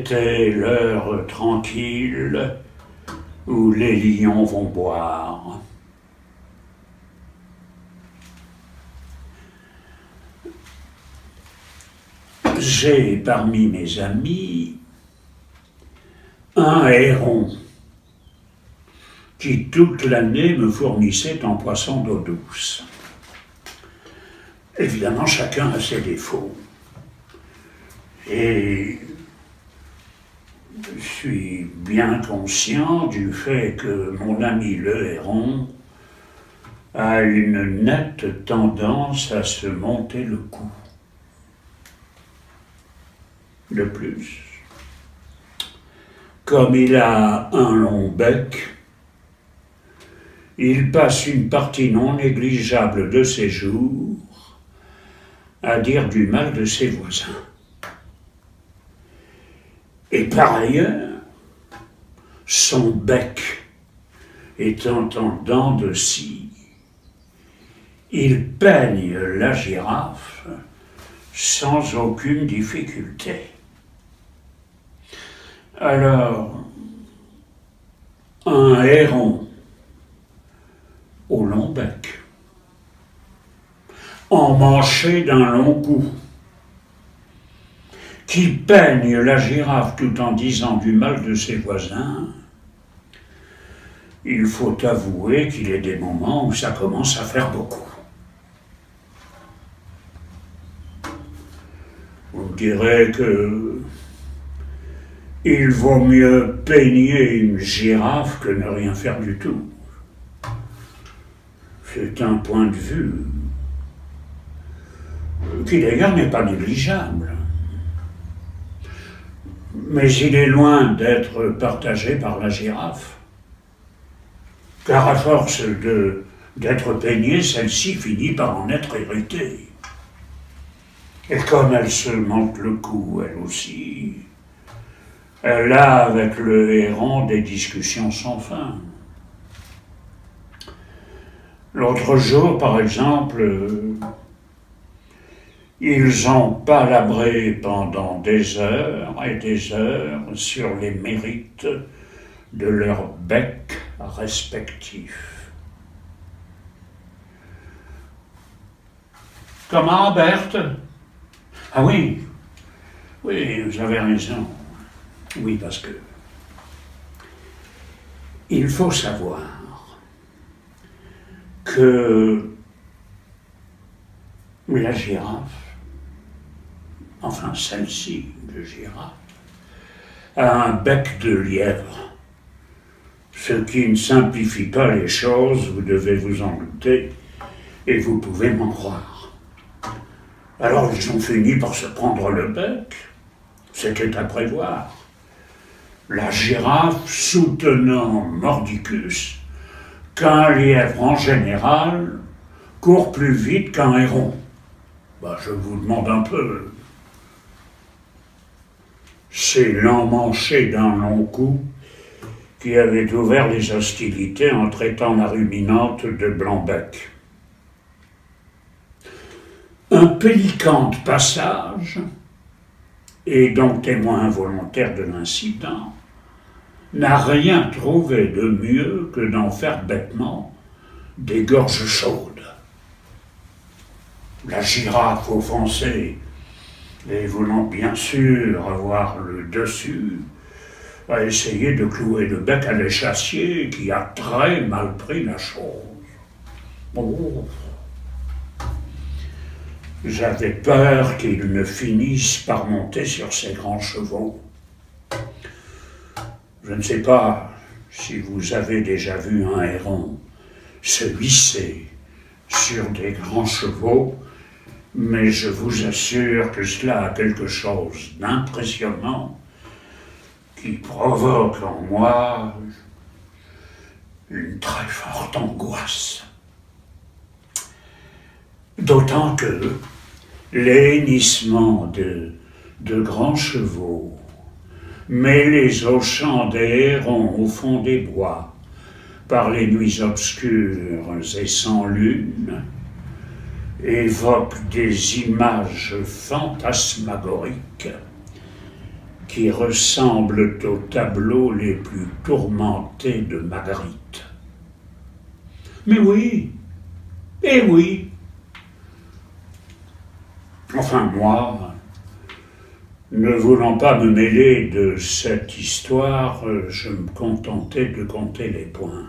C'était l'heure tranquille où les lions vont boire. J'ai parmi mes amis un héron qui toute l'année me fournissait en poisson d'eau douce. Évidemment, chacun a ses défauts. Et je suis bien conscient du fait que mon ami le héron a une nette tendance à se monter le cou. De plus, comme il a un long bec, il passe une partie non négligeable de ses jours à dire du mal de ses voisins. Et par ailleurs, son bec étant en dents de scie, il peigne la girafe sans aucune difficulté. Alors, un héron au long bec, emmanché d'un long cou, qui peigne la girafe tout en disant du mal de ses voisins, il faut avouer qu'il y a des moments où ça commence à faire beaucoup. Vous me direz que il vaut mieux peigner une girafe que ne rien faire du tout. C'est un point de vue qui d'ailleurs n'est pas négligeable. Mais il est loin d'être partagé par la girafe. Car à force d'être peignée, celle-ci finit par en être irritée. Et comme elle se monte le cou, elle aussi, elle a avec le héron des discussions sans fin. L'autre jour, par exemple, ils ont palabré pendant des heures et des heures sur les mérites de leurs becs respectifs. Comment, Berthe? Ah oui, vous avez raison. Oui, parce que il faut savoir que la girafe, enfin celle-ci de girafe, a un bec de lièvre, ce qui ne simplifie pas les choses, vous devez vous en douter, et vous pouvez m'en croire. Alors ils ont fini par se prendre le bec, c'était à prévoir. La girafe soutenant Mordicus qu'un lièvre en général court plus vite qu'un héron. Je vous demande un peu. C'est l'emmanché d'un long cou qui avait ouvert les hostilités en traitant la ruminante de blanc-bec. Un pélican de passage, et donc témoin involontaire de l'incident, n'a rien trouvé de mieux que d'en faire bêtement des gorges chaudes. La girafe offensée, et voulant bien sûr avoir le dessus, a essayé de clouer le bec à l'échassier qui a très mal pris la chose. J'avais peur qu'il ne finisse par monter sur ses grands chevaux. Je ne sais pas si vous avez déjà vu un héron se hisser sur des grands chevaux, mais je vous assure que cela a quelque chose d'impressionnant qui provoque en moi une très forte angoisse. D'autant que les hennissements de grands chevaux mêlés aux chants des hérons au fond des bois par les nuits obscures et sans lune évoquent des images fantasmagoriques qui ressemblent aux tableaux les plus tourmentés de Magritte. Mais oui, eh oui. Enfin, moi, ne voulant pas me mêler de cette histoire, je me contentais de compter les points,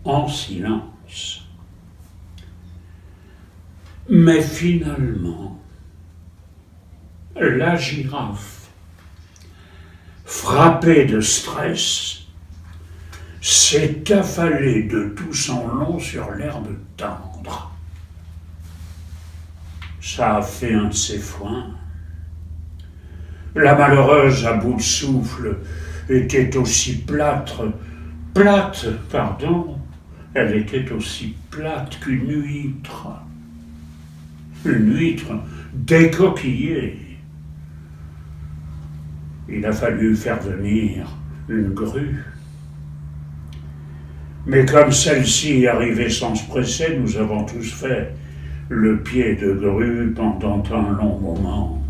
en silence. Mais finalement, la girafe, frappée de stress, s'est affalée de tout son long sur l'herbe tendre. Ça a fait un de ses foins. La malheureuse, à bout de souffle, était aussi plate, elle était aussi plate qu'une huître. Une huître décoquillée. Il a fallu faire venir une grue. Mais comme celle-ci arrivait sans se presser, nous avons tous fait le pied de grue pendant un long moment.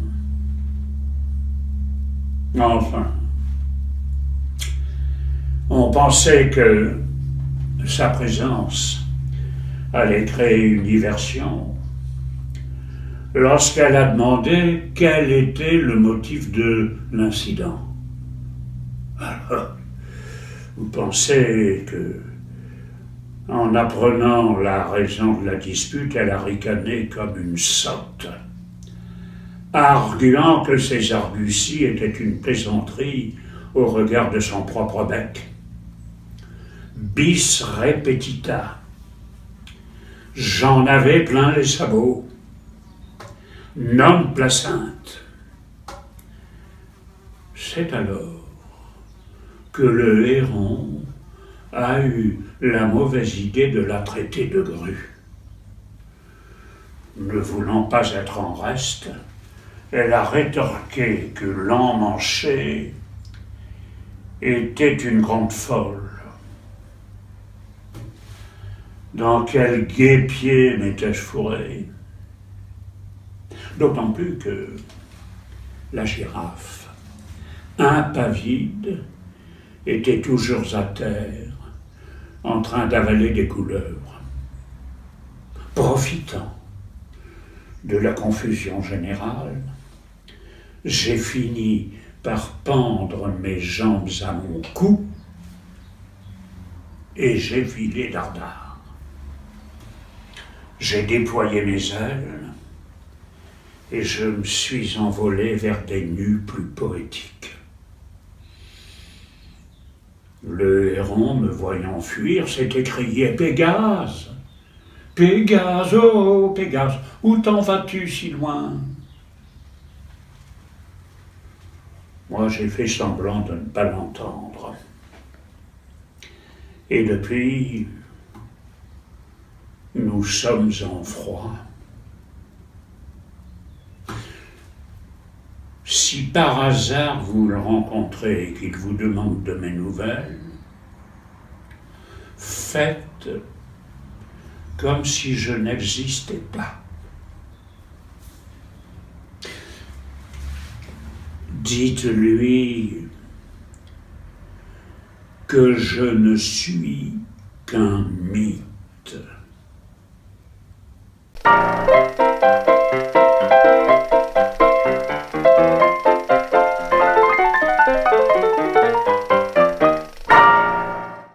Enfin, on pensait que sa présence allait créer une diversion lorsqu'elle a demandé quel était le motif de l'incident. Alors, vous pensez que, en apprenant la raison de la dispute, elle a ricané comme une sotte, arguant que ses arguties étaient une plaisanterie au regard de son propre bec. Bis repetita. J'en avais plein les sabots. Non placente. C'est alors que le héron a eu la mauvaise idée de la traiter de grue. Ne voulant pas être en reste, elle a rétorqué que l'emmanché était une grande folle. Dans quel guêpier m'étais-je fourré? D'autant plus que la girafe, impavide, était toujours à terre, en train d'avaler des couleuvres. Profitant de la confusion générale, j'ai fini par pendre mes jambes à mon cou et j'ai filé dardard. J'ai déployé mes ailes et je me suis envolé vers des nues plus poétiques. Le héron, me voyant fuir, s'est écrié « Pégase ! Pégase, oh Pégase, où t'en vas-tu si loin ?» Moi, j'ai fait semblant de ne pas l'entendre. Et depuis, nous sommes en froid. Si par hasard vous le rencontrez et qu'il vous demande de mes nouvelles, faites comme si je n'existais pas. Dites-lui que je ne suis qu'un mythe.